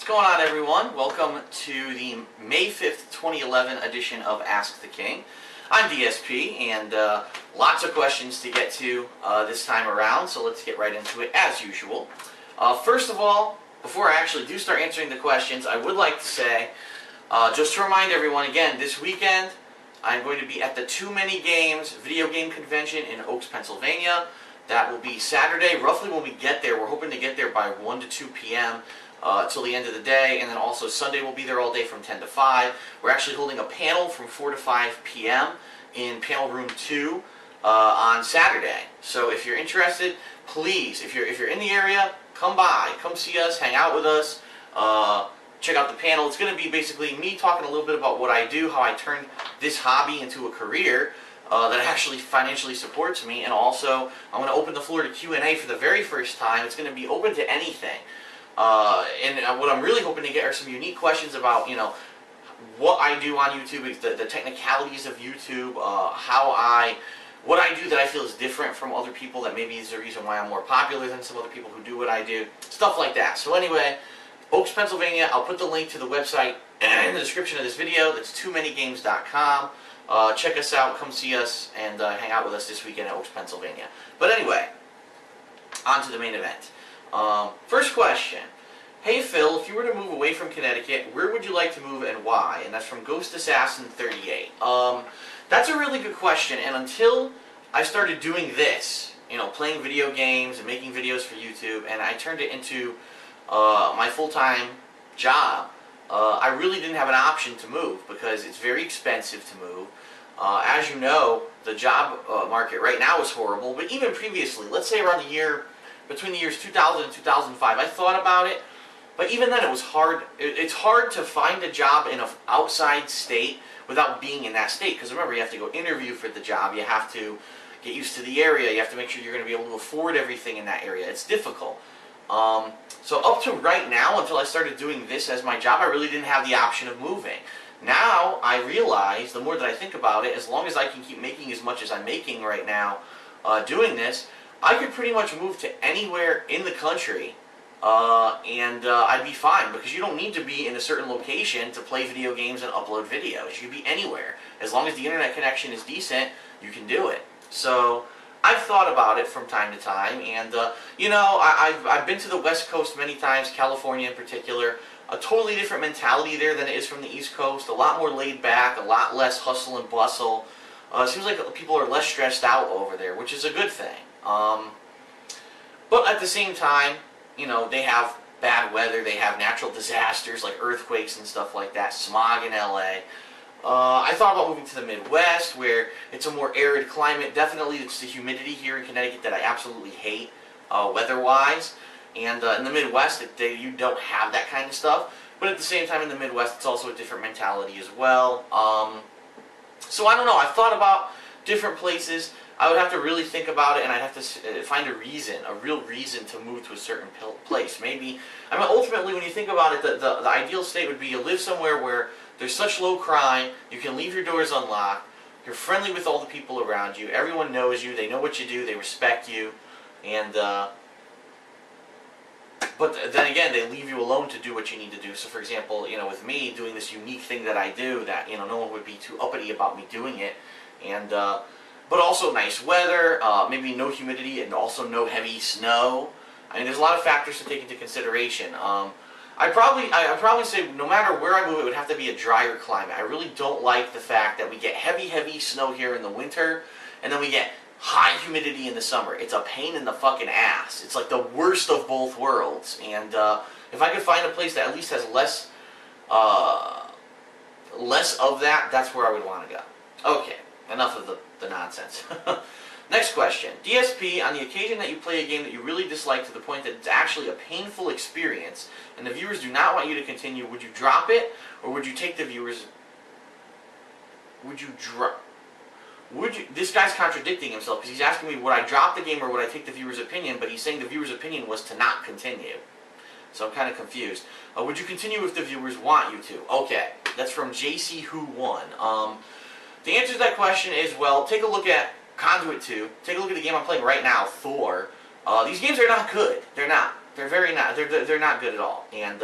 What's going on, everyone? Welcome to the May 5th, 2011 edition of Ask the King. I'm DSP, and lots of questions to get to this time around, so let's get right into it as usual. First of all, before I actually do start answering the questions, I would like to say, just to remind everyone again, this weekend I'm going to be at the Too Many Games video game convention in Oaks, Pennsylvania. That will be Saturday, roughly when we get there. We're hoping to get there by 1 to 2 p.m. Till the end of the day, and then also Sunday we'll be there all day from 10 to 5. We're actually holding a panel from 4 to 5 p.m. in panel room 2 on Saturday. So if you're interested, please, if you're in the area, come by, come see us, hang out with us, check out the panel. It's going to be basically me talking a little bit about what I do, how I turned this hobby into a career that actually financially supports me, and also I'm going to open the floor to Q&A for the very first time. It's going to be open to anything. And what I'm really hoping to get are some unique questions about, you know, what I do on YouTube, the technicalities of YouTube, what I do that I feel is different from other people, that maybe is the reason why I'm more popular than some other people who do what I do, stuff like that. So anyway, Oaks, Pennsylvania, I'll put the link to the website in the description of this video. That's toomanygames.com. Check us out, come see us, and hang out with us this weekend at Oaks, Pennsylvania. But anyway, on to the main event. First question. Hey Phil, if you were to move away from Connecticut, where would you like to move and why? And that's from Ghost Assassin 38. That's a really good question, and until I started doing this, you know, playing video games and making videos for YouTube, and I turned it into my full-time job, I really didn't have an option to move because it's very expensive to move. As you know, the job market right now is horrible, but even previously, let's say around between the years 2000 and 2005, I thought about it, but even then it was hard. It's hard to find a job in an outside state without being in that state, because remember, you have to go interview for the job, you have to get used to the area, you have to make sure you're going to be able to afford everything in that area. It's difficult. So up to right now, until I started doing this as my job, I really didn't have the option of moving. Now I realize, the more that I think about it, as long as I can keep making as much as I'm making right now doing this, I could pretty much move to anywhere in the country, and I'd be fine, because you don't need to be in a certain location to play video games and upload videos. You can be anywhere. As long as the internet connection is decent, you can do it. So I've thought about it from time to time, and you know, I've been to the West Coast many times, California in particular. A totally different mentality there than it is from the East Coast. A lot more laid back, a lot less hustle and bustle. It seems like people are less stressed out over there, which is a good thing. But at the same time, you know, they have bad weather, they have natural disasters like earthquakes and stuff like that, smog in LA. I thought about moving to the Midwest, where it's a more arid climate. Definitely it's the humidity here in Connecticut that I absolutely hate, weather-wise. And in the Midwest, you don't have that kind of stuff. But at the same time, in the Midwest, it's also a different mentality as well. So I don't know, I've thought about different places. I would have to really think about it, and I'd have to find a real reason to move to a certain place. Maybe, I mean, ultimately, when you think about it, the ideal state would be you live somewhere where there's such low crime, you can leave your doors unlocked, you're friendly with all the people around you, everyone knows you, they know what you do, they respect you, and, but then again, they leave you alone to do what you need to do. So for example, you know, with me doing this unique thing that I do, that, you know, no one would be too uppity about me doing it, and, but also nice weather, maybe no humidity, and also no heavy snow. I mean, there's a lot of factors to take into consideration. I'd probably say no matter where I move, it would have to be a drier climate. I really don't like the fact that we get heavy snow here in the winter, and then we get high humidity in the summer. It's a pain in the fucking ass. It's like the worst of both worlds. And if I could find a place that at least has less of that, that's where I would want to go. Okay, enough of the nonsense. Next question. DSP, on the occasion that you play a game that you really dislike to the point that it's actually a painful experience, and the viewers do not want you to continue, would you drop it, or would you take the viewers... This guy's contradicting himself, because he's asking me, would I drop the game or would I take the viewer's opinion, but he's saying the viewer's opinion was to not continue. So I'm kind of confused. Would you continue if the viewers want you to? Okay, that's from JC Who Won. The answer to that question is, well, take a look at Conduit 2. Take a look at the game I'm playing right now, Thor. These games are not good. They're not. They're very not. They're not good at all. And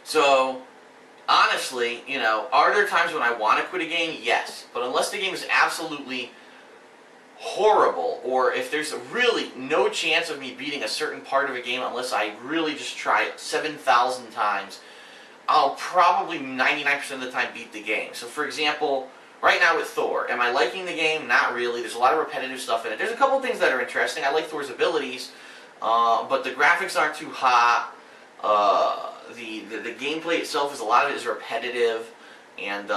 So, honestly, you know, are there times when I want to quit a game? Yes. But unless the game is absolutely horrible, or if there's really no chance of me beating a certain part of a game unless I really just try it 7,000 times, I'll probably 99% of the time beat the game. So for example, right now with Thor, am I liking the game? Not really. There's a lot of repetitive stuff in it. There's a couple things that are interesting. I like Thor's abilities, but the graphics aren't too hot. The gameplay itself, a lot of it is repetitive, and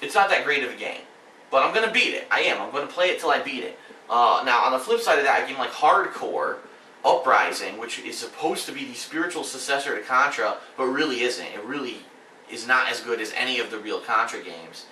it's not that great of a game. But I'm going to beat it. I am. I'm going to play it till I beat it. Now, on the flip side of that, a game like Hardcore Uprising, which is supposed to be the spiritual successor to Contra, but really isn't. It really is not as good as any of the real Contra games.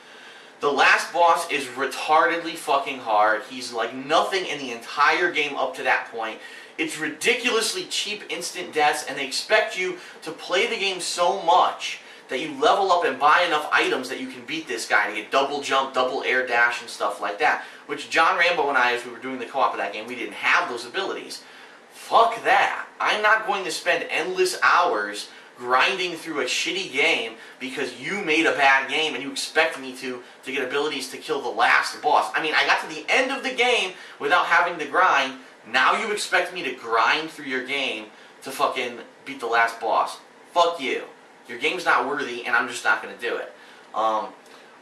The last boss is retardedly fucking hard. He's like nothing in the entire game up to that point. It's ridiculously cheap instant deaths, and they expect you to play the game so much that you level up and buy enough items that you can beat this guy to get double jump, double air dash, and stuff like that. Which John Rambo and I, as we were doing the co-op of that game, we didn't have those abilities. Fuck that. I'm not going to spend endless hours grinding through a shitty game because you made a bad game and you expect me to get abilities to kill the last boss. I mean, I got to the end of the game without having to grind. Now you expect me to grind through your game to fucking beat the last boss. Fuck you. Your game's not worthy, and I'm just not going to do it.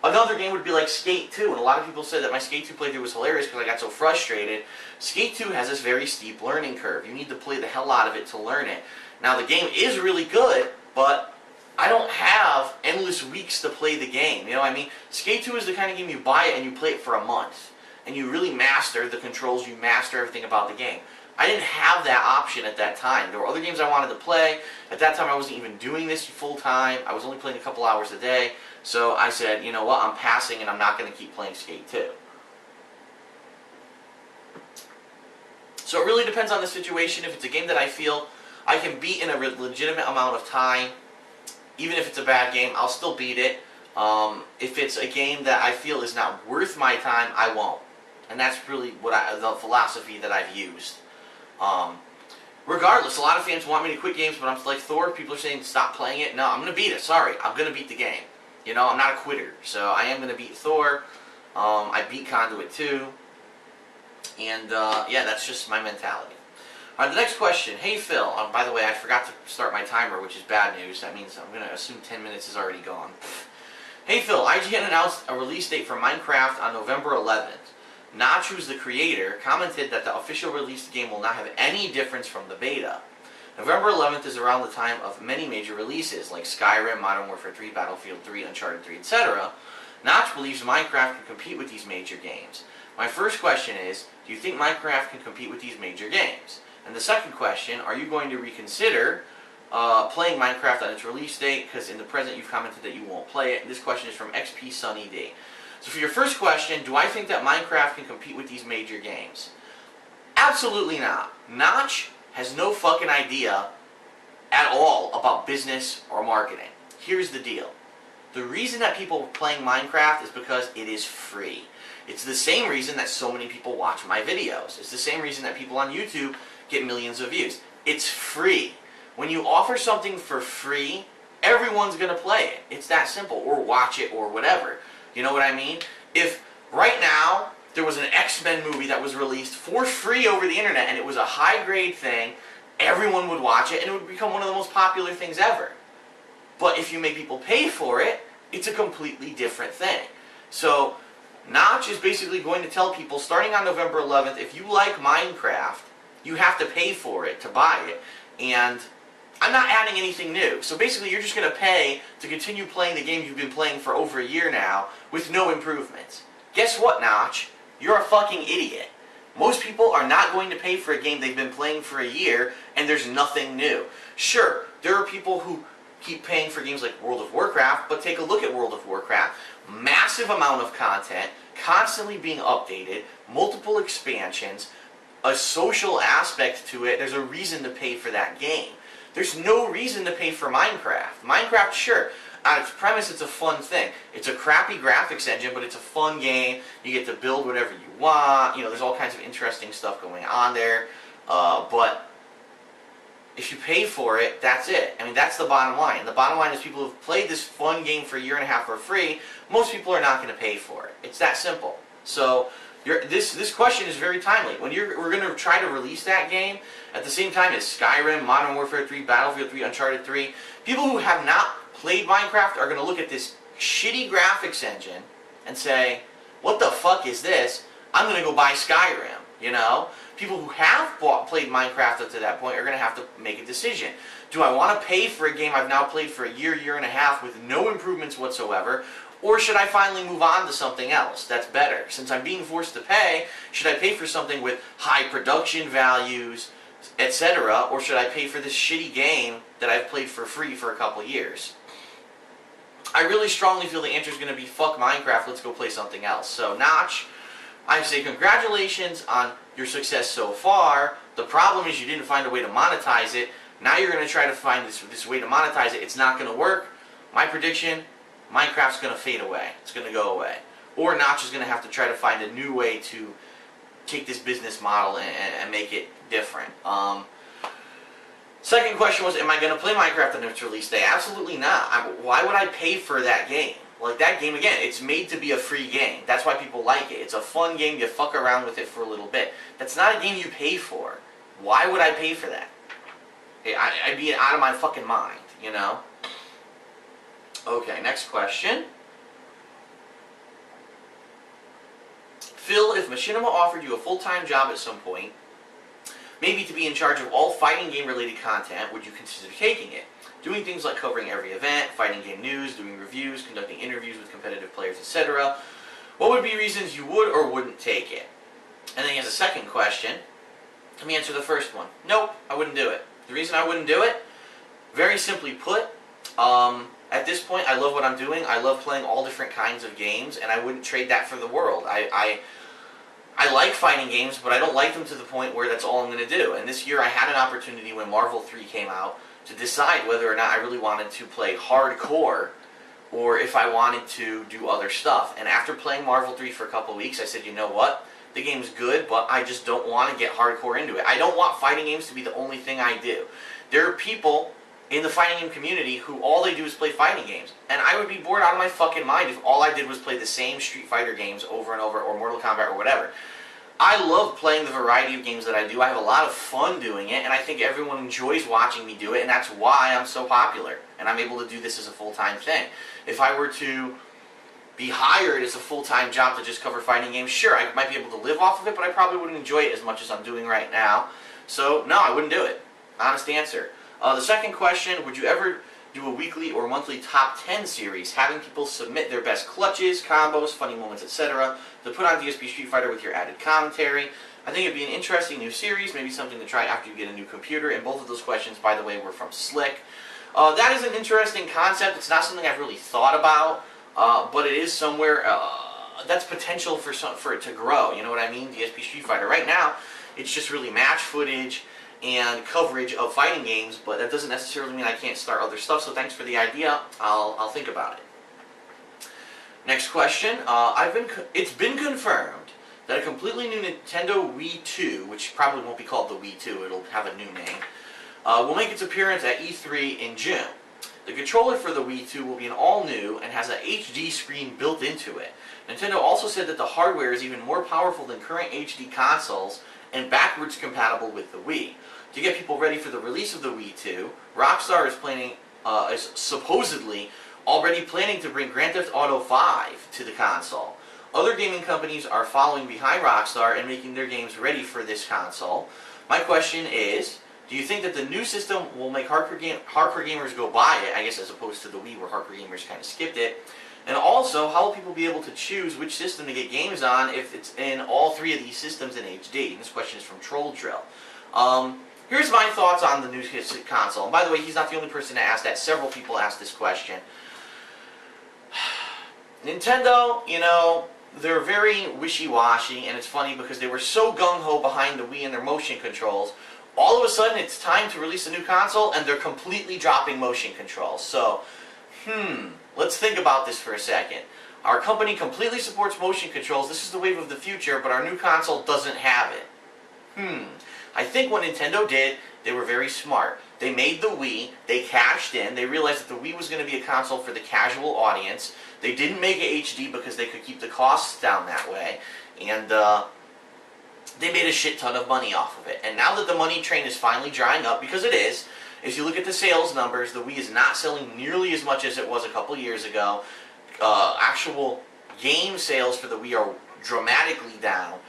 Another game would be like Skate 2, and a lot of people said that my Skate 2 playthrough was hilarious because I got so frustrated. Skate 2 has this very steep learning curve. You need to play the hell out of it to learn it. Now, the game is really good, but I don't have endless weeks to play the game. You know what I mean? Skate 2 is the kind of game you buy it and you play it for a month. And you really master the controls, you master everything about the game. I didn't have that option at that time. There were other games I wanted to play. At that time, I wasn't even doing this full time. I was only playing a couple hours a day. So I said, you know what, I'm passing and I'm not going to keep playing Skate 2. So it really depends on the situation. If it's a game that I feel I can beat in a legitimate amount of time, even if it's a bad game, I'll still beat it. If it's a game that I feel is not worth my time, I won't. And that's really what the philosophy that I've used. Regardless, a lot of fans want me to quit games, but I'm like Thor. People are saying stop playing it. No, I'm going to beat it. Sorry, I'm going to beat the game. You know, I'm not a quitter, so I am going to beat Thor. I beat Conduit 2. And, yeah, that's just my mentality. All right, the next question. Hey, Phil. By the way, I forgot to start my timer, which is bad news. That means I'm going to assume 10 minutes is already gone. Hey, Phil. IGN announced a release date for Minecraft on November 11th. Notch, who's the creator, commented that the official release of the game will not have any difference from the beta. November 11th is around the time of many major releases, like Skyrim, Modern Warfare 3, Battlefield 3, Uncharted 3, etc. Notch believes Minecraft can compete with these major games. My first question is, do you think Minecraft can compete with these major games? And the second question, are you going to reconsider playing Minecraft on its release date? Because in the present you've commented that you won't play it. And this question is from XP Sunny D. So for your first question, do I think that Minecraft can compete with these major games? Absolutely not. Notch has no fucking idea at all about business or marketing. Here's the deal. The reason that people are playing Minecraft is because it is free. It's the same reason that so many people watch my videos. It's the same reason that people on YouTube get millions of views. It's free. When you offer something for free, everyone's going to play it. It's that simple. Or watch it or whatever. You know what I mean? If right now there was an X-Men movie that was released for free over the internet and it was a high-grade thing, everyone would watch it and it would become one of the most popular things ever. But if you make people pay for it, it's a completely different thing. So Notch is basically going to tell people, starting on November 11th, if you like Minecraft, you have to pay for it to buy it. And I'm not adding anything new. So basically you're just going to pay to continue playing the game you've been playing for over a year now with no improvements. Guess what, Notch? You're a fucking idiot. Most people are not going to pay for a game they've been playing for a year and there's nothing new. Sure, there are people who keep paying for games like World of Warcraft, but take a look at World of Warcraft. Massive amount of content, constantly being updated, multiple expansions, a social aspect to it. There's a reason to pay for that game. There's no reason to pay for Minecraft. Minecraft, sure, on its premise, it's a fun thing. It's a crappy graphics engine, but it's a fun game. You get to build whatever you want. You know, there's all kinds of interesting stuff going on there. But if you pay for it, that's it. I mean, that's the bottom line. And the bottom line is people who've played this fun game for a year and a half for free, most people are not going to pay for it. It's that simple. So this question is very timely. When we're going to try to release that game at the same time as Skyrim, Modern Warfare 3, Battlefield 3, Uncharted 3, people who have not played Minecraft are going to look at this shitty graphics engine and say, what the fuck is this? I'm going to go buy Skyrim, you know? People who have played Minecraft up to that point are going to have to make a decision. Do I want to pay for a game I've now played for a year, year and a half with no improvements whatsoever? Or should I finally move on to something else that's better? Since I'm being forced to pay, should I pay for something with high production values, etc.? Or should I pay for this shitty game that I've played for free for a couple years? I really strongly feel the answer is going to be fuck Minecraft, let's go play something else. So Notch, I say congratulations on your success so far. The problem is you didn't find a way to monetize it. Now you're going to try to find this way to monetize it. It's not going to work. My prediction, Minecraft's going to fade away. It's going to go away. Or Notch is going to have to try to find a new way to take this business model and make it different. Second question was, am I going to play Minecraft on its release day? Absolutely not. Why would I pay for that game? Like, that game, again, it's made to be a free game. That's why people like it. It's a fun game. You fuck around with it for a little bit. That's not a game you pay for. Why would I pay for that? I'd be out of my fucking mind, you know? Okay, next question. Phil, if Machinima offered you a full-time job at some point, maybe to be in charge of all fighting game-related content, would you consider taking it? Doing things like covering every event, fighting game news, doing reviews, conducting interviews with competitive players, etc. What would be reasons you would or wouldn't take it? And then he has a second question. Let me answer the first one. Nope, I wouldn't do it. The reason I wouldn't do it, very simply put, at this point I love what I'm doing. I love playing all different kinds of games, and I wouldn't trade that for the world. I like fighting games, but I don't like them to the point where that's all I'm going to do. And this year I had an opportunity when Marvel 3 came out to decide whether or not I really wanted to play hardcore or if I wanted to do other stuff. And after playing Marvel 3 for a couple weeks, I said, you know what? The game's good, but I just don't want to get hardcore into it. I don't want fighting games to be the only thing I do. There are people in the fighting game community who all they do is play fighting games. And I would be bored out of my fucking mind if all I did was play the same Street Fighter games over and over, or Mortal Kombat or whatever. I love playing the variety of games that I do. I have a lot of fun doing it, and I think everyone enjoys watching me do it, and that's why I'm so popular. And I'm able to do this as a full-time thing. If I were to be hired as a full-time job to just cover fighting games, sure, I might be able to live off of it, but I probably wouldn't enjoy it as much as I'm doing right now. So, no, I wouldn't do it. Honest answer. The second question, would you ever do a weekly or monthly top 10 series, having people submit their best clutches, combos, funny moments, etc., to put on DSP Street Fighter with your added commentary? I think it'd be an interesting new series, maybe something to try after you get a new computer, and both of those questions, by the way, were from Slick. That is an interesting concept. It's not something I've really thought about, but it is somewhere that's potential for it to grow, you know what I mean? DSP Street Fighter. Right now, it's just really match footage and coverage of fighting games, but that doesn't necessarily mean I can't start other stuff, so thanks for the idea. I'll think about it. Next question. It's been confirmed that a completely new Nintendo Wii 2, which probably won't be called the Wii 2, it'll have a new name, will make its appearance at E3 in June. The controller for the Wii 2 will be an all-new and has an HD screen built into it. Nintendo also said that the hardware is even more powerful than current HD consoles and backwards compatible with the Wii. To get people ready for the release of the Wii 2, Rockstar is supposedly already planning to bring Grand Theft Auto 5 to the console. Other gaming companies are following behind Rockstar and making their games ready for this console. My question is, do you think that the new system will make hardcore gamers go buy it, I guess as opposed to the Wii where hardcore gamers kind of skipped it? And also, how will people be able to choose which system to get games on if it's in all three of these systems in HD? And this question is from Troll Drill. Here's my thoughts on the new console. And by the way, he's not the only person to ask that. Several people asked this question. Nintendo, you know, they're very wishy-washy, and it's funny because they were so gung-ho behind the Wii and their motion controls. All of a sudden, it's time to release a new console, and they're completely dropping motion controls. So, let's think about this for a second. Our company completely supports motion controls. This is the wave of the future, but our new console doesn't have it. I think what Nintendo did They were very smart. They made the Wii, they cashed in, they realized that the Wii was going to be a console for the casual audience. They didn't make it HD because they could keep the costs down that way, and they made a shit ton of money off of it. And now that the money train is finally drying up, because it is, if you look at the sales numbers, the Wii is not selling nearly as much as it was a couple years ago. Actual game sales for the Wii are dramatically down.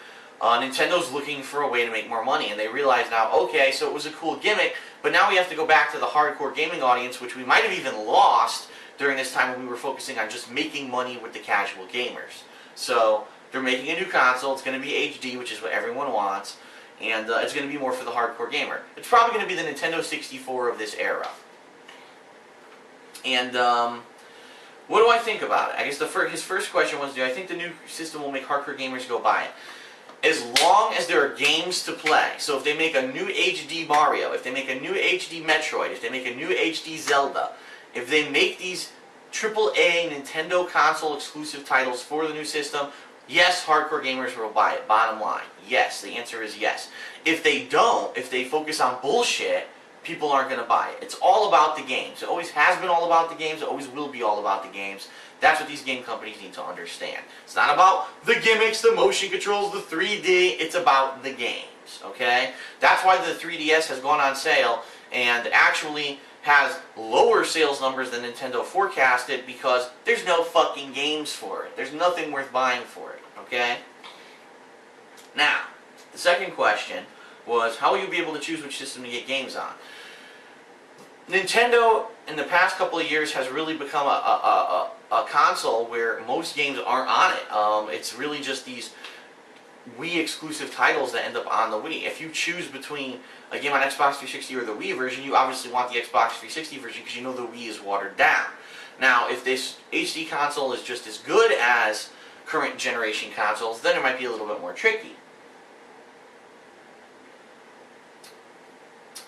Nintendo's looking for a way to make more money, and they realize now, okay, so it was a cool gimmick, but now we have to go back to the hardcore gaming audience, which we might have even lost during this time when we were focusing on just making money with the casual gamers. So they're making a new console. It's going to be HD, which is what everyone wants, and it's going to be more for the hardcore gamer. It's probably going to be the Nintendo 64 of this era. And what do I think about it? I guess his first question was, do I think the new system will make hardcore gamers go buy it? As long as there are games to play. So if they make a new HD Mario, if they make a new HD Metroid, if they make a new HD Zelda, if they make these AAA Nintendo console exclusive titles for the new system, yes, hardcore gamers will buy it. Bottom line. Yes, the answer is yes. If they don't, if they focus on bullshit, people aren't going to buy it. It's all about the games. It always has been all about the games. It always will be all about the games. That's what these game companies need to understand. It's not about the gimmicks, the motion controls, the 3D. It's about the games, okay? That's why the 3DS has gone on sale and actually has lower sales numbers than Nintendo forecasted because there's no fucking games for it. There's nothing worth buying for it, okay? Now, the second question was, how will you be able to choose which system to get games on? Nintendo, in the past couple of years, has really become a console where most games aren't on it. It's really just these Wii exclusive titles that end up on the Wii. If you choose between a game on Xbox 360 or the Wii version, you obviously want the Xbox 360 version because you know the Wii is watered down. Now, if this HD console is just as good as current generation consoles, then it might be a little bit more tricky.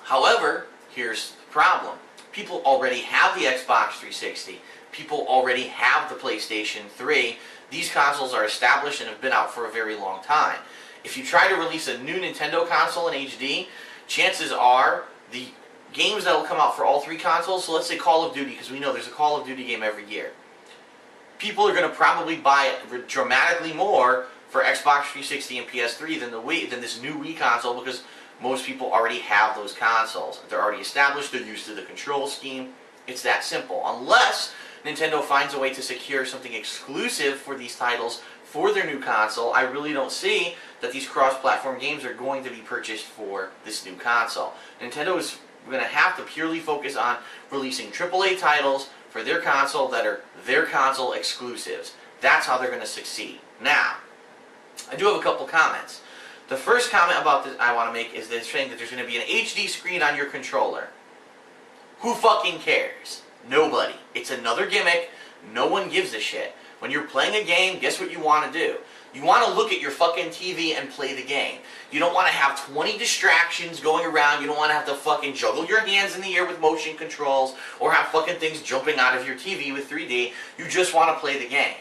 However, here's the problem. People already have the Xbox 360. People already have the PlayStation 3. These consoles are established and have been out for a very long time. If you try to release a new Nintendo console in HD, chances are the games that will come out for all three consoles, so let's say Call of Duty, because we know there's a Call of Duty game every year. People are going to probably buy it dramatically more for Xbox 360 and PS3 than this new Wii console, because most people already have those consoles. They're already established, they're used to the control scheme. It's that simple. Unless Nintendo finds a way to secure something exclusive for these titles for their new console, I really don't see that these cross-platform games are going to be purchased for this new console. Nintendo is going to have to purely focus on releasing AAA titles for their console that are their console exclusives. That's how they're going to succeed. Now, I do have a couple comments. The first comment about this I want to make is this saying that there's going to be an HD screen on your controller. Who fucking cares? Nobody. It's another gimmick. No one gives a shit. When you're playing a game, guess what you want to do? You want to look at your fucking TV and play the game. You don't want to have 20 distractions going around. You don't want to have to fucking juggle your hands in the air with motion controls or have fucking things jumping out of your TV with 3D. You just want to play the game.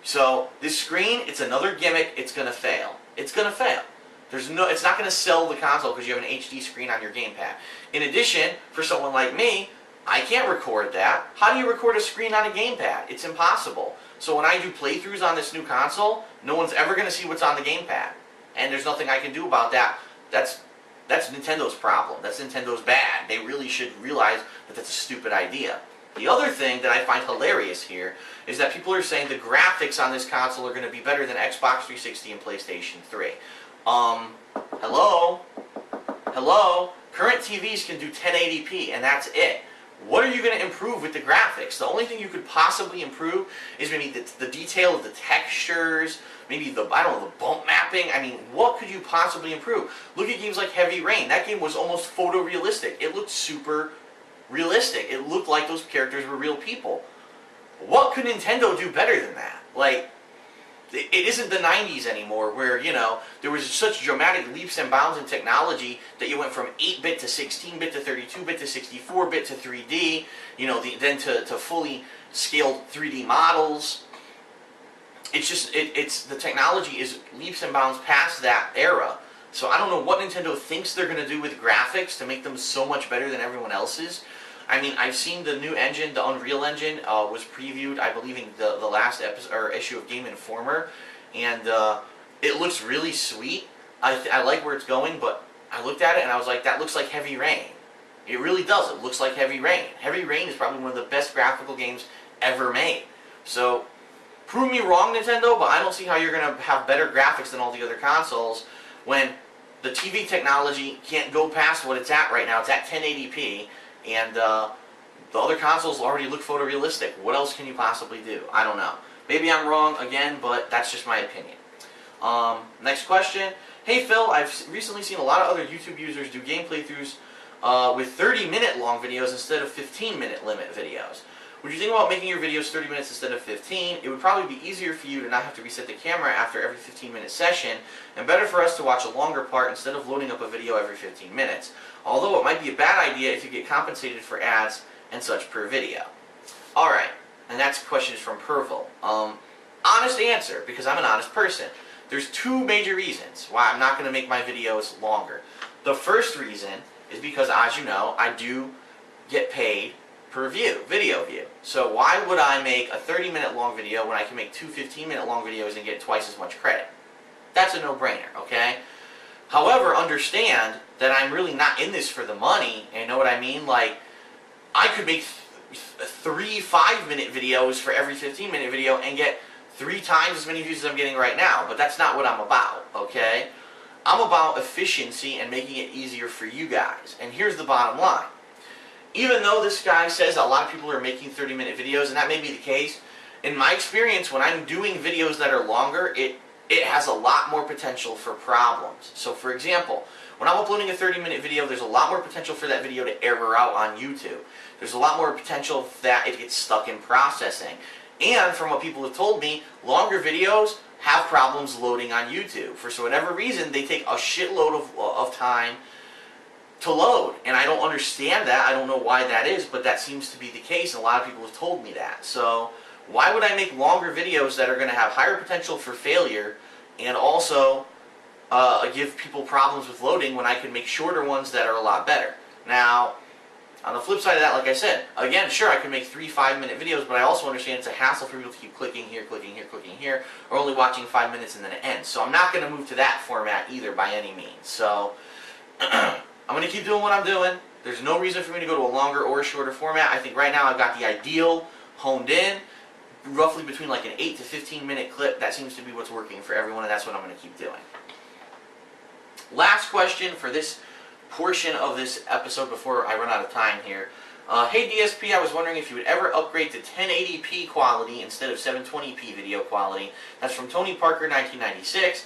So this screen, it's another gimmick. It's going to fail. It's going to fail. It's not going to sell the console because you have an HD screen on your gamepad. In addition, for someone like me, I can't record that. How do you record a screen on a gamepad? It's impossible. So when I do playthroughs on this new console, no one's ever going to see what's on the gamepad. And there's nothing I can do about that. That's Nintendo's problem. That's Nintendo's bad. They really should realize that that's a stupid idea. The other thing that I find hilarious here is that people are saying the graphics on this console are going to be better than Xbox 360 and PlayStation 3. Hello? Hello? Current TVs can do 1080p, and that's it. What are you going to improve with the graphics? The only thing you could possibly improve is maybe the detail of the textures, maybe the bump mapping. I mean, what could you possibly improve? Look at games like Heavy Rain. That game was almost photorealistic. It looked super realistic. It looked like those characters were real people. What could Nintendo do better than that? Like, it isn't the 90s anymore where, you know, there was such dramatic leaps and bounds in technology that you went from 8-bit to 16-bit to 32-bit to 64-bit to 3D, you know, then to fully scaled 3D models. It's just, the technology is leaps and bounds past that era. So I don't know what Nintendo thinks they're going to do with graphics to make them so much better than everyone else's. I mean, I've seen the new engine, the Unreal Engine, was previewed, I believe, in the last episode or issue of Game Informer, and it looks really sweet. I like where it's going, but I looked at it and I was like, that looks like Heavy Rain. It really does. It looks like Heavy Rain. Heavy Rain is probably one of the best graphical games ever made. So, prove me wrong, Nintendo, but I don't see how you're going to have better graphics than all the other consoles when the TV technology can't go past what it's at right now. It's at 1080p, and the other consoles already look photorealistic. What else can you possibly do? I don't know. Maybe I'm wrong again, but that's just my opinion. Next question. Hey Phil, I've recently seen a lot of other YouTube users do game playthroughs with 30-minute long videos instead of 15-minute limit videos. Would you think about making your videos 30 minutes instead of 15? It would probably be easier for you to not have to reset the camera after every 15-minute session, and better for us to watch a longer part instead of loading up a video every 15 minutes. Although it might be a bad idea if you get compensated for ads and such per video. Alright, and that question is from Pervil. Honest answer, because I'm an honest person. There's two major reasons why I'm not going to make my videos longer. The first reason is because, as you know, I do get paid per view, video view. So why would I make a 30-minute long video when I can make two 15-minute long videos and get twice as much credit? That's a no-brainer, okay? However, understand that I'm really not in this for the money, and you know what I mean? Like, I could make 3 5-minute videos for every 15-minute video and get 3 times as many views as I'm getting right now, but that's not what I'm about, okay? I'm about efficiency and making it easier for you guys. And here's the bottom line. Even though this guy says a lot of people are making 30-minute videos, and that may be the case, in my experience, when I'm doing videos that are longer, it has a lot more potential for problems. So for example, when I'm uploading a 30-minute video, there's a lot more potential for that video to error out on YouTube. There's a lot more potential that it gets stuck in processing. And from what people have told me, longer videos have problems loading on YouTube. For whatever reason, they take a shitload of time to load. And I don't understand that. I don't know why that is, but that seems to be the case. And a lot of people have told me that. So why would I make longer videos that are going to have higher potential for failure and also give people problems with loading when I can make shorter ones that are a lot better? Now, on the flip side of that, like I said, again, sure, I can make 3 5-minute videos, but I also understand it's a hassle for people to keep clicking here, clicking here, clicking here, or only watching 5 minutes and then it ends. So I'm not going to move to that format either by any means. So I'm going to keep doing what I'm doing. There's no reason for me to go to a longer or a shorter format. I think right now I've got the ideal honed in, roughly between like an 8 to 15-minute clip. That seems to be what's working for everyone, and that's what I'm going to keep doing. Last question for this portion of this episode before I run out of time here. Hey DSP, I was wondering if you would ever upgrade to 1080p quality instead of 720p video quality. That's from Tony Parker 1996.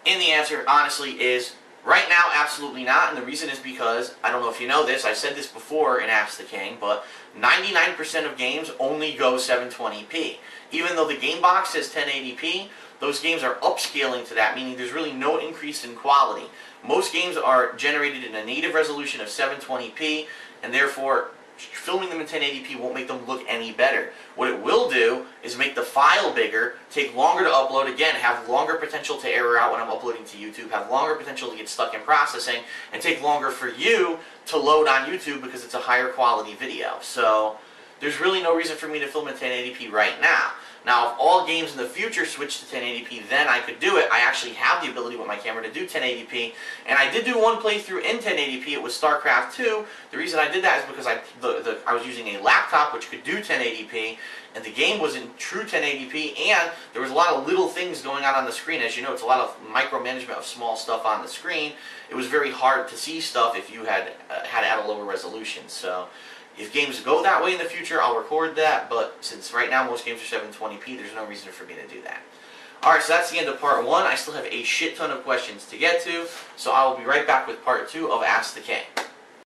And the answer, honestly, is right now, absolutely not. And the reason is because, I don't know if you know this, I said this before in Ask the King, but 99% of games only go 720p. Even though the game box says 1080p, those games are upscaling to that, meaning there's really no increase in quality. Most games are generated in a native resolution of 720p, and therefore filming them in 1080p won't make them look any better. What it will do is make the file bigger, take longer to upload, again, have longer potential to error out when I'm uploading to YouTube, have longer potential to get stuck in processing, and take longer for you to load on YouTube because it's a higher quality video. So there's really no reason for me to film in 1080p right now. Now, if all games in the future switch to 1080p, then I could do it. I actually have the ability with my camera to do 1080p, and I did do one playthrough in 1080p. It was StarCraft 2. The reason I did that is because I was using a laptop which could do 1080p, and the game was in true 1080p, and there was a lot of little things going on the screen. As you know, it's a lot of micromanagement of small stuff on the screen. It was very hard to see stuff if you had it at a lower resolution. So if games go that way in the future, I'll record that, but since right now most games are 720p, there's no reason for me to do that. Alright, so that's the end of part 1. I still have a shit ton of questions to get to, so I will be right back with part 2 of Ask the King.